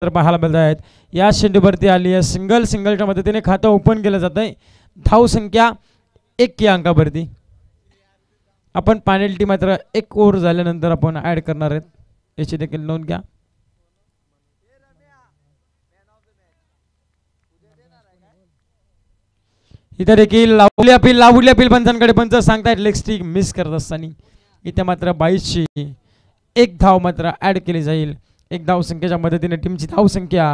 तर पाहायला मिळत आहेत. या शेंडूवरती आली आहे सिंगलच्या मदतीने खातं ओपन केलं जात आहे. धाव संख्या 1 या अंकावरती. आपण पेनल्टी मात्र 1 ओव्हर झाल्यानंतर आपण ऍड करणार आहेत, याची देखील नोंद घ्या. इथे देखील लावली अपील पंचांकडे. पंच सांगतायत लेग स्टिक मिस करत असताना इथे मात्र 22ची 1 धाव मात्र ऍड केली जाईल. 1 धाव संख्येच्या मदतीने टीमची धाव संख्या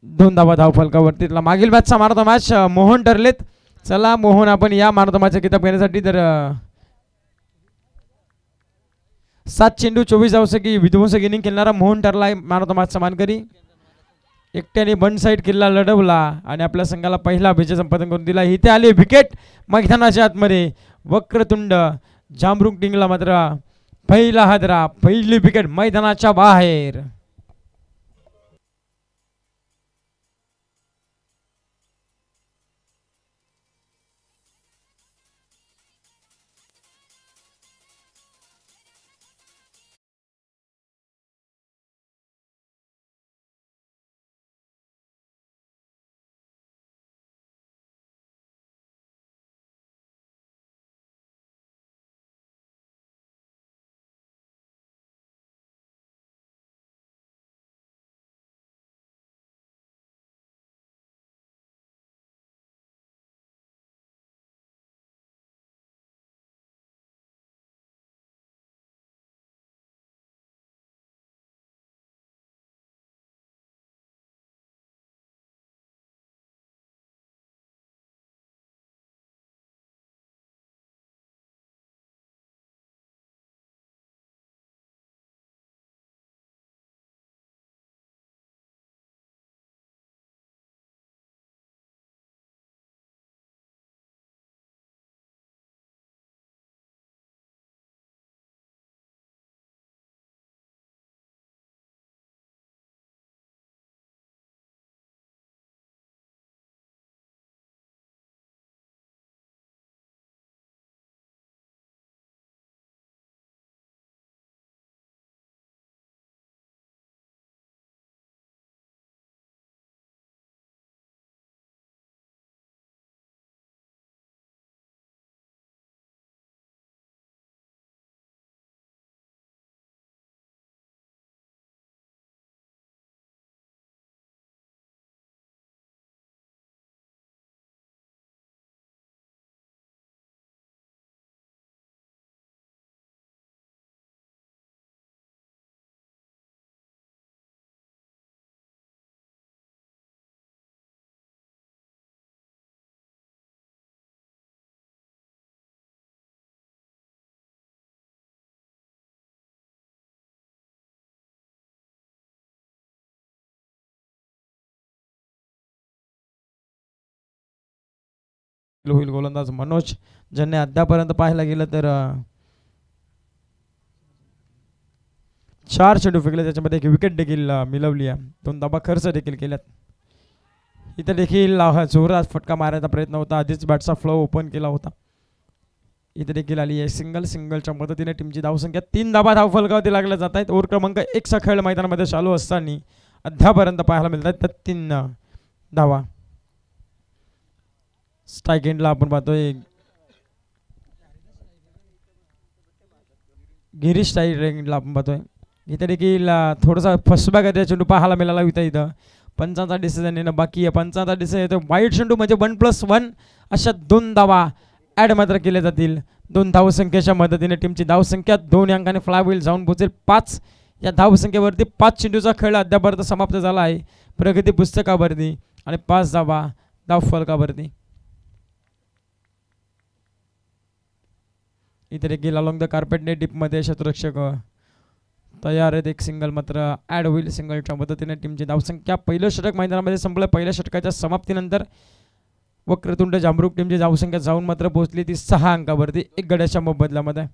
2 धावा धाव फलकावरती. मागील मॅचचा मारतो मॅच मोहन ठरलेत. चला मोहन, आपण या मारतो मॅचचा किताब घेण्यासाठी तर 7 चेंडू 24 धावसंख्येची विध्वंसक इनिंग खेळणारा मोहन ठरला मारतो मॅचचा मानकरी. एकट्याने वन साइड किल्ला लढवला आणि आपल्या संघाला पहिला विजय संपादन करून दिला. इथे आली विकेट मैदानाच्या आतमध्ये. वक्रतुंड जामरुंग टिंगला मात्र पहिला हादरा, पहिली विकेट मैदानाच्या बाहेर. होईल गोलंदाज मनोज, ज्यांनी अद्यापर्यंत पाहायला गेलं तर 4 चेंडू फेकले, त्याच्यामध्ये 1 विकेट देखील मिळवली आहे. 2 धावा खर्च देखील केल्यात. इथे देखील जोरात फटका मारायचा प्रयत्न होता. आधीच बॅटचा फ्लो ओपन केला होता. इथे देखील आली आहे सिंगलच्या मदतीने टीमची धावसंख्या 3 धावा धाव फलकावरती लागल्या जात आहेत. ओव्हर क्रमांक 1 चा खेळ मैदानामध्ये चालू असताना अद्यापर्यंत पाहायला मिळतात तर 3 धावा. स्ट्राईक एंडला आपण पाहतोय गिरीश स्ट्राईक एंडला आपण पाहतोय. इथे देखील थोडासा फसबॅक चेंडू पाहायला मिळाला होता. इथं 5चा डिसिजन येणं बाकी आहे. 5चा डिसिजन येतो वाईट चेंडू म्हणजे 1+1 अशा 2 धावा ॲड मात्र केल्या जातील. 2 धावसंख्येच्या मदतीने टीमची धावसंख्या 2 अंकाने फ्लाय होईल, जाऊन पोहोचेल 5. या धावसंख्येवरती 5 चेंडूचा खेळ अद्यापर्यंत समाप्त झाला आहे प्रगती पुस्तकावरती आणि 5 धावा धाव फलकावरती. इथे देखील अलॉंग द कार्पेट नेट डीपमध्ये शतरक्षक तयार आहेत. 1 सिंगल मात्र ॲड होईल. सिंगलच्या मदतीने टीमची धावसंख्या पहिलं षटक मैदानामध्ये संपलं. पहिल्या षटकाच्या समाप्तीनंतर वक्रतुंड जामरुक टीमची धावसंख्या जाऊन मात्र पोहोचली ती 6 अंकावरती 1 गड्याच्या मोबदल्यामध्ये.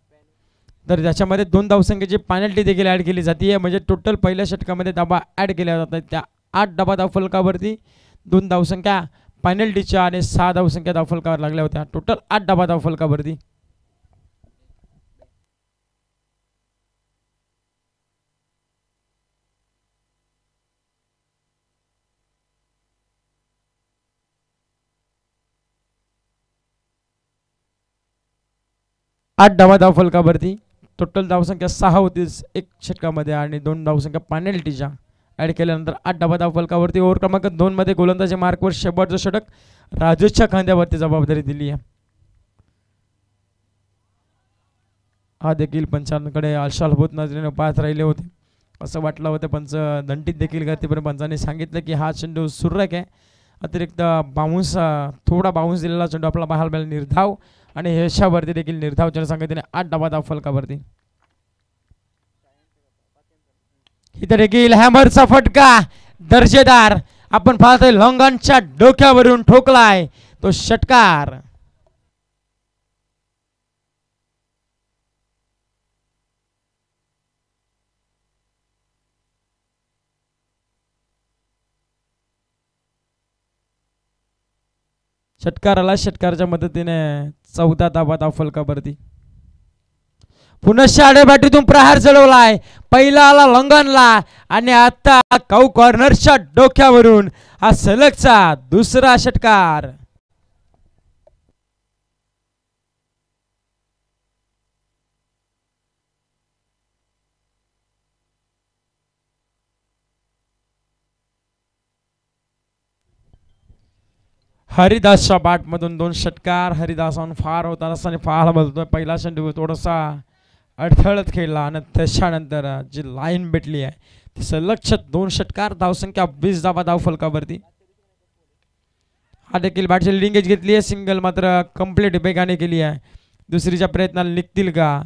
तर त्याच्यामध्ये 2 धावसंख्येची पेनल्टी देखील ॲड केली जाते. म्हणजे टोटल पहिल्या षटकामध्ये धावा ॲड केल्या जातात त्या 8 धावा धाव फलकावरती. 2 धावसंख्या पेनल्टीच्या आणि 6 धावसंख्या धाव फलकावर लागल्या होत्या. टोटल 8 धावा धाव फलकावरती. 8 धावा धावफलकावरती. टोटल धावसंख्या 6 होतीच एक षटकामध्ये आणि 2 धावसंख्या पेनल्टीच्या ॲड केल्यानंतर 8 धावा धावफलकावरती. ओव्हर क्रमांक 2 मध्ये गोलंदाजी मार्कवर शेवटचं षटक राजेशच्या खांद्यावरती जबाबदारी दिली आहे. हा देखील पंचांकडे आशालभूत नजरेने पाहत राहिले होते. असं वाटलं होतं पंच दंडीत देखील करते, पण पंचांनी सांगितलं की हा चेंडू सुरेख आहे. अतिरिक्त बाउन्स थोडा बाउन्स दिलेला चेंडू आपला पाहायला मिळाला निर्धाव आणि ह्याच्यावरती देखील निर्धावच्या संगतीने 8 धावा धावफलकावरती. इथे देखील हॅमरचा फटका दर्जेदार आपण पाहतोय लॉंगॉनच्या डोक्यावरून ठोकलाय तो षटकार. षटकाराला षटकारच्या मदतीने 14 धावा धावफलकावरती. पुनश्च आडेबाटीतून प्रहार चढवलाय. पहिला आला लॉंगॉनला आणि आता काऊ कॉर्नरच्या डोक्यावरून हा सलगचा दुसरा षटकार. हरिदासच्या बॅटमधून 2 षटकार. हरिदास ऑन फार होता असताना पाहायला बोलतोय. पहिला चेंडू थोडासा अडथळत खेळला आणि त्याच्यानंतर जी लाईन भेटली आहे ती सलग 2 षटकार. धावसंख्या 20 धावा धावफलकावरती. हा देखील बॅटची लिडिंग एज घेतली आहे. सिंगल मात्र कंप्लीट बेगाने केली आहे. दुसरीच्या प्रयत्नाला निघतील का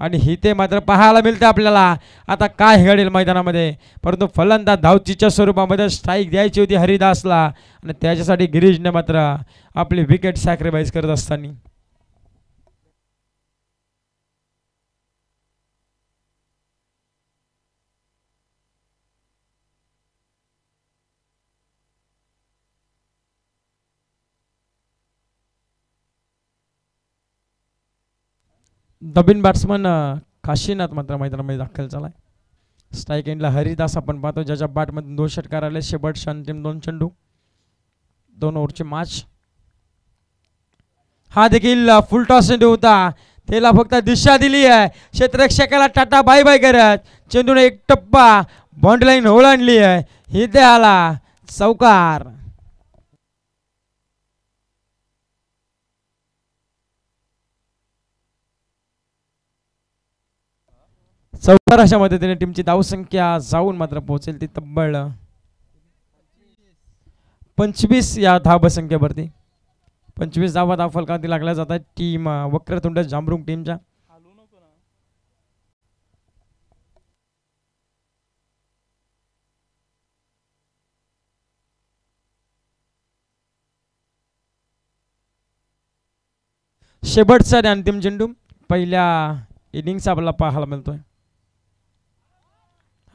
आणि हिते मात्र पाहायला मिळते आपल्याला आता काय घडेल मैदानामध्ये. परंतु फलंदाज धावचीच्या स्वरूपामध्ये स्ट्राईक द्यायची होती हरिदासला आणि त्याच्यासाठी गिरीशने मात्र आपली विकेट सॅक्रिफाईस करत असताना नवीन बॅट्समन काशीनाथ मात्र मैदानामध्ये दाखल झालाय. स्ट्राईक एंडला हरिदास आपण पाहतो ज्याच्या बॅटमध्ये 2 षटकार आले. शेवटच्या अंतिम 2 चेंडू 2 ओव्हरचे मॅच. हा देखील फुल टॉस चेंडू होता. त्याला फक्त दिशा दिली आहे. क्षेत्ररक्षकाला टाटा बाय बाय करत चेंडूने एक टप्पा बाउंड्री लाईन ओलांडली आहे. इथे आला चौकार. चौकाराच्या मदतीने टीमची धावसंख्या जाऊन मात्र पोहोचेल ती तब्बल 25 या धावसंख्येवरती. 25 धावा धावफलकावरती लागल्या जातात टीम वक्रतुंड जांभरुंग टीमच्या. शेवटचा आणि अंतिम चेंडू पहिल्या इनिंगचा आपल्याला पाहायला मिळतोय.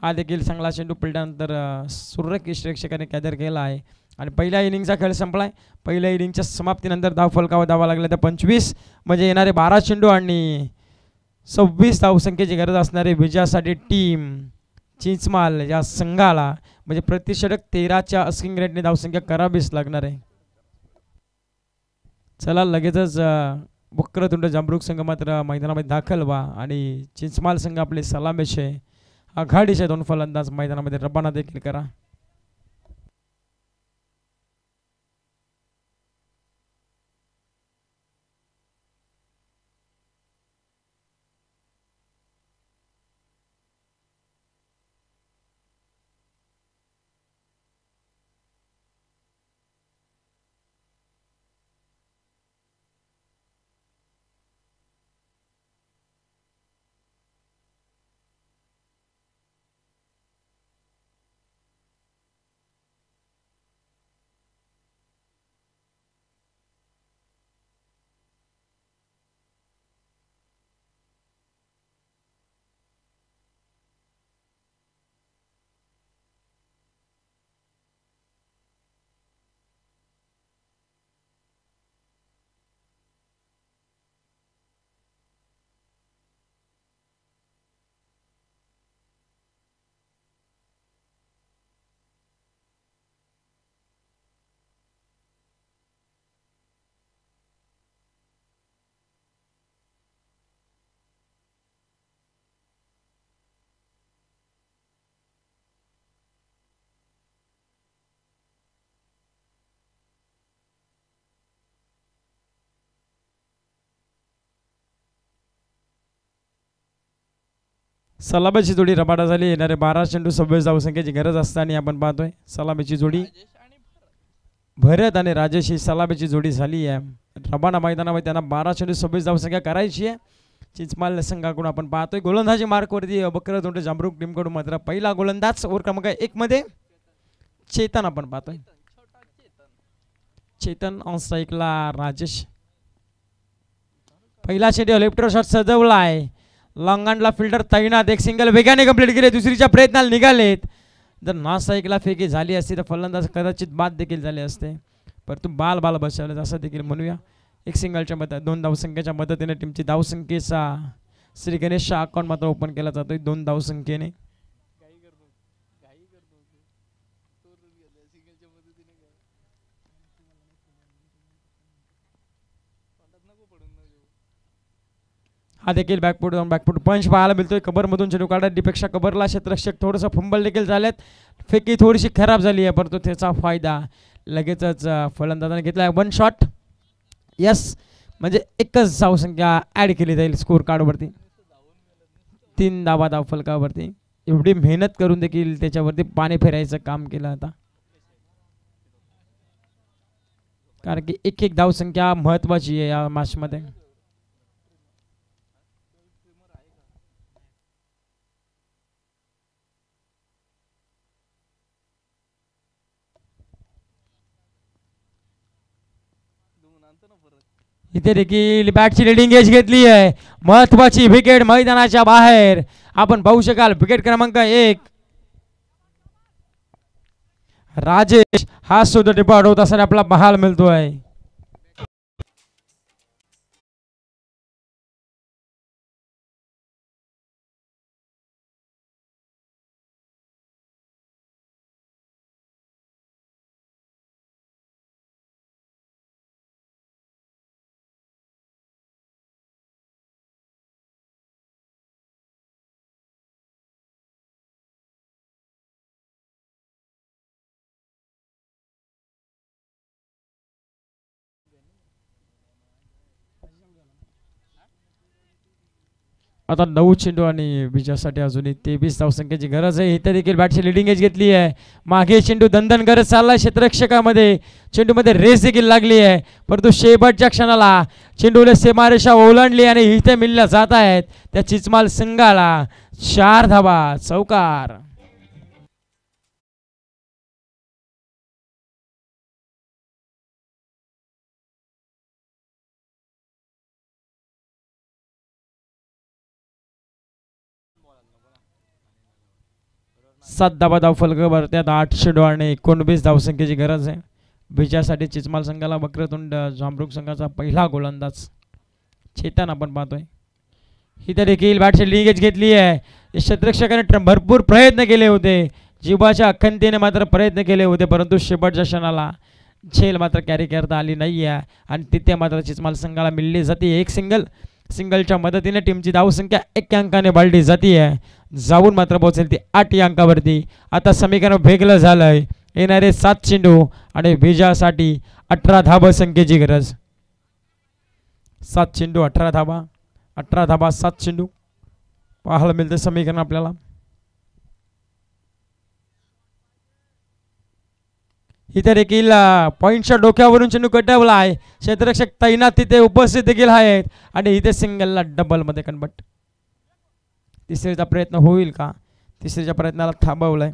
हा देखील चांगला चेंडू पडल्यानंतर सुरेख प्रेक्षकाने कॅदर केला आहे आणि पहिल्या इनिंगचा खेळ संपलाय. पहिल्या इनिंगच्या समाप्तीनंतर धावफलकावर धावा लागल्या तर 25 म्हणजे येणारे 12 चेंडू आणि 26 धावसंख्येची गरज असणारे विजयासाठी टीम चिंचमाल या संघाला म्हणजे प्रतिषटक 13च्या अस्किंग रेटने धावसंख्या करावीच लागणार आहे. चला लगेचच वक्रतुंड जांभरुग संघ मात्र मैदानामध्ये दाखल व्हा आणि चिंचमाल संघ आपले सलामीचे आघाडीचे 2 फलंदाज मैदानामध्ये रवाना देखील करा. सलामीची जोडी रबाडा झाली. येणारे 12 चेंडू 26 धावसंख्येची गरज असताना आपण पाहतोय सलामीची जोडी भरत आणि राजेश ही सलामीची जोडी झाली आहे. रबाडा मैदानामध्ये त्यांना 12 चेंडू 26 धावसंख्या करायची आहे. चिंचमाल संघाकडून आपण पाहतोय गोलंदाजी मार्कवरती वक्रतुंड जांभरूक टीमकडून मात्र पहिला गोलंदाज ओव्हर क्रमांक 1 मध्ये चेतन आपण पाहतोय. चेतन ऑन स्ट्राईकला राजेश. पहिला चेंडू लेफ्टर शॉट सजवला आहे. लॉंगांडला फिल्डर तैनात. एक सिंगल वेगाने कंप्लीट केले. दुसरीच्या प्रयत्नाला निघालेत. जर नॉन स्ट्राईकला फेकी झाली असती तर फलंदाज कदाचित बाद देखील झाले असते. परंतु बाल बसवले असं देखील म्हणूया. एक सिंगलच्या मदत 2 धावसंख्येच्या मदतीने टीमची धावसंख्येचा श्री गणेशच्या अकाउंट मात्र ओपन केला जातोय 2 धावसंख्येने. हा देखील बॅकफूट पंच पाहायला मिळतोय. कबरमधून चेंडू काढत डिपेक्षा कबरला क्षेत्ररक्षक थोडंसं फंबल देखील झालेत. फेकी थोडीशी खराब झाली आहे परंतु त्याचा फायदा लगेचच फलंदाजाने घेतला. 1 शॉट यस म्हणजे एकच धावसंख्या ॲड केली जाईल स्कोर कार्डवरती. 3 धावा फलकावरती. एवढी मेहनत करून देखील त्याच्यावरती पाणी फेरायचं काम केलं आता. कारण की एक धावसंख्या महत्त्वाची आहे या मॅचमध्ये. इथे देखील बॅटची लिडिंग एज घेतली आहे. महत्वाची विकेट मैदानाच्या बाहेर आपण पाहू शकाल. विकेट क्रमांक 1 राजेश हा सुद्धा डिपार्ट होत असताना आपला पाहायला मिळतोय. आता 9 चेंडू आणि विजयासाठी अजूनही 23 धावसंख्येची गरज आहे. इथे देखील बॅटची लिडिंग एज घेतली आहे. मागे चेंडू दणदण करत चालला क्षेत्ररक्षकामध्ये. चेंडूमध्ये रेस देखील लागली आहे परंतु शेवटच्या क्षणाला चेंडूला सीमारेषा ओलांडली आणि इथे मिळल्या जात आहेत त्या चिचमाल संघाला 4 धावा. चौकार. सात धावा फलकावर त्यात 8 चेंडू आणि 19 धावसंख्येची गरज आहे. विजयासाठी चिचमाल संघाला वक्रतुंड जांभरूक संघाचा पहिला गोलंदाज चेतन आपण पाहतोय. इथे देखील बॅटची लिंगेज घेतली आहे. क्षेत्ररक्षकाने भरपूर प्रयत्न केले होते. जीवाच्या अखंडतेने मात्र प्रयत्न केले होते परंतु शेवटच्या क्षणाला झेल मात्र कॅरी करता आली नाही आहे आणि तिथे मात्र चिचमाल संघाला मिळली जाते एक सिंगलच्या मदतीने टीमची धावसंख्या 1 अंकाने वाढली जाते आहे. जाऊन मात्र पोहोचेल ती 8 अंकावरती. आता समीकरण वेगळं झालंय. येणारे 7 चेंडू आणि विजयासाठी 18 धावसंख्येची गरज. 7 चेंडू 18 धावा. 18 धावा 7 चेंडू पाहायला मिळतं समीकरण आपल्याला. इथे देखील पॉईंटच्या डोक्यावरून चेंडू कटवला आहे. क्षेत्ररक्षक तैनात तिथे उपस्थित देखील आहेत आणि इथे सिंगलला डबलमध्ये कन्वर्ट. तिसरीचा प्रयत्न होईल का? तिसरीच्या प्रयत्नाला थांबवलंय.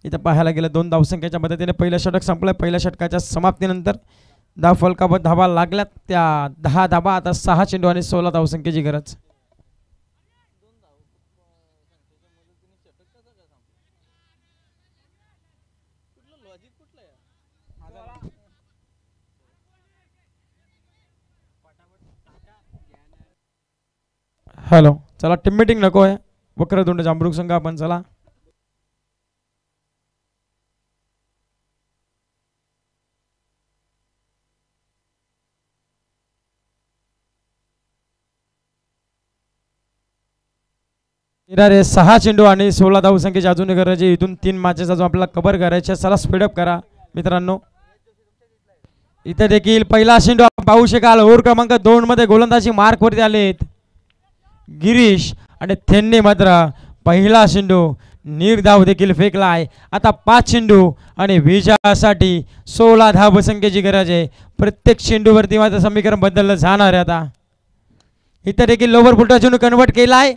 इथं पाहायला गेलं 2 धावसंख्येच्या मदतीने पहिलं षटक संपलंय. पहिल्या षटकाच्या समाप्तीनंतर फलकावर धावा लागल्यात त्या 10 धावा. आता 6 चेंडू आणि 16 धावसंख्येची गरज. हॅलो चला टीम मीटिंग नको आहे. वक्रतुंड जांभरूक संघ आपण चला. येणारे 6 चेंडू आणि 16 धावसंख्येची अजून गरज आहे. इथून 3 मॅचेस अजून आपल्याला कव्हर करायचे. चला स्पीडअप करा मित्रांनो. इथे देखील पहिला चेंडू आपण पाहू शकाल. ओव्हर क्रमांक 2 मध्ये गोलंदाजी मार्क वरती आलेत. गिरीश आणि त्यांनी मात्र पहिला चेंडू निर्धाव देखील फेकला आहे. आता 5 चेंडू आणि विजयासाठी 16 धावसंख्येची गरज आहे. प्रत्येक चेंडूवरती मात्र समीकरण बदललं जाणार आहे. आता इथं देखील लोवर फुलटा चेंडू कन्वर्ट केला आहे.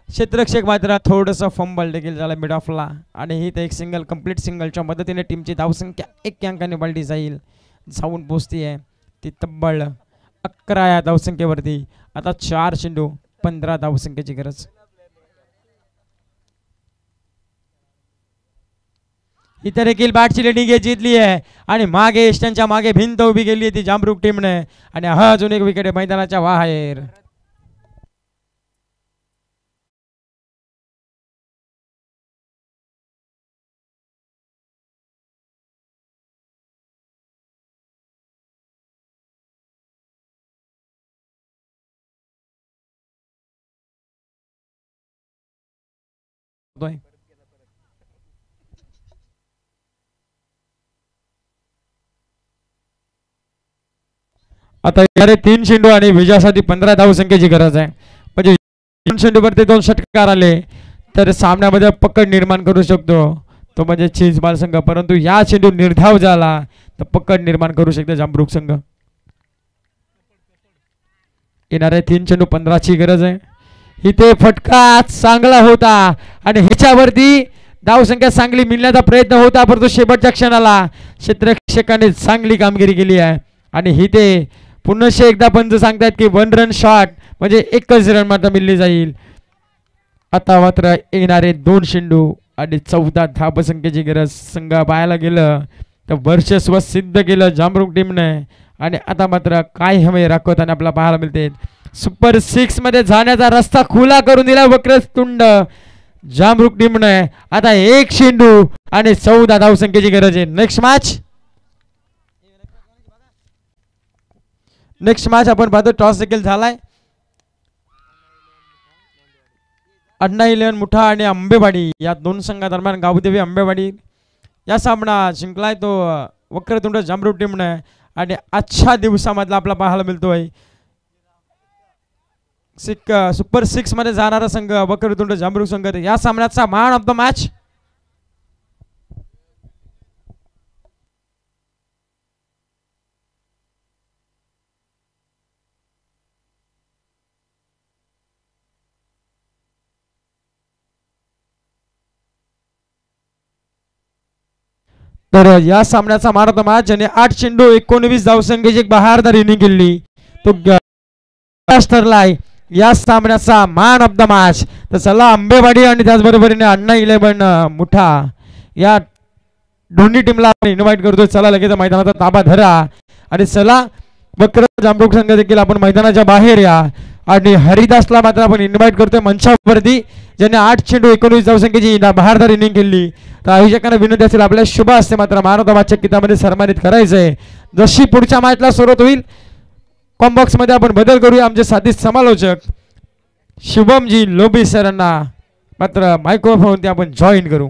क्षेत्ररक्षक मात्र थोडंसं फंबल देखील झाला मिड ऑफला आणि इथं एक सिंगल कंप्लीट सिंगलच्या मदतीने टीमची धावसंख्या 1 अंकाने वाढली जाऊन पोचती आहे ती तब्बल 11 या धावसंख्येवरती. आता 4 चेंडू 15 धावसंख्येची गरज. इतर देखील बॅटची लेडिंग घेतली आहे आणि मागे त्यांच्या मागे भिंत उभी केली आहे ती जामरुक टीमने आणि हा अजून एक विकेट मैदानाच्या बाहेर. आता यारे 3 चेंडू आणि विजयासाठी 15 धावसंख्येची गरज आहे. म्हणजे 2 चेंडूवरती 2 षटकार आले तर सामन्यामध्ये पकड निर्माण करू शकतो तो म्हणजे चीज बाल संघ. परंतु या चेंडू निर्धाव झाला तर पकड निर्माण करू शकते जामरुक संघ. येणारे 3 चेंडू 15ची गरज आहे. इथे फटका चांगला होता आणि ह्याच्यावरती धावसंख्या चांगली मिळण्याचा प्रयत्न होता परंतु शेवटच्या क्षणाला क्षेत्ररक्षकाने चांगली कामगिरी केली आहे आणि इथे पुन्हा एकदा पंच सांगतायत की 1 रन शॉट म्हणजे 1च रन मात्र मिळली जाईल. आता मात्र येणारे 2 चेंडू आणि 14 धावसंख्येची गरज. संघ पाहायला गेलं तर वर्चस्व सिद्ध केलं जामरुक टीमने आणि आता मात्र काय हवे राखवताना आपल्याला पाहायला मिळते. सुपर 6 मध्ये जाण्याचा रस्ता खुला करून दिला वक्रतुंड जामरुक टीमने. आता 1 चेंडू आणि 14 धावसंख्येची गरज आहे. नेक्स्ट मॅच आपण पाहतो. टॉस देखील झालाय. अण्णा 11 मुठा आणि आंबेवाडी या 2 संघादरम्यान गावदेवी आंबेवाडी या सामना जिंकलाय तो वक्रतुंड जामरुक टीमने आणि आजच्या दिवसामधला आपला पाहायला मिळतोय सुपर 6 मध्ये जाणारा संघ वक्रतुंड जामरुक संघ. या सामन्याचा मॅन ऑफ द मॅच तर या सामन्याचा मॅन ऑफ द मॅच ज्याने 8 चेंडू 19 धावसंख्येची एक बहारदार इनिंग केली तो ठरलाय या सामन्याचा मॅन ऑफ द मॅच. तर चला आंबेवाडी आणि त्याचबरोबरीने अण्णा 11 मुठा या दोन्ही टीमला आपण इन्व्हाइट करतोय. चला लगेच मैदानाचा ताबा धरा आणि चला वक्र जामरुक संघ देखील आपण मैदानाच्या बाहेर या आणि हरिदासला मात्र आपण इन्व्हाइट करतोय मंचावरती ज्याने 8 चेंडू 19 धावसंख्येची बहारदार इनिंग केली. तर आयोजकांना विनंती असेल आपल्या शुभ असते मात्र मॅन ऑफ द मॅचच्या कितामध्ये सन्मानित करायचंय. जशी पुढच्या मॅचला सुरुवात होईल कॉम्बॉक्स मध्ये आपण बदल करूया. आमचे साथी समालोचक शुभमजी लोबी सरांना मात्र मायक्रोफोन ते आपण जॉईन करू.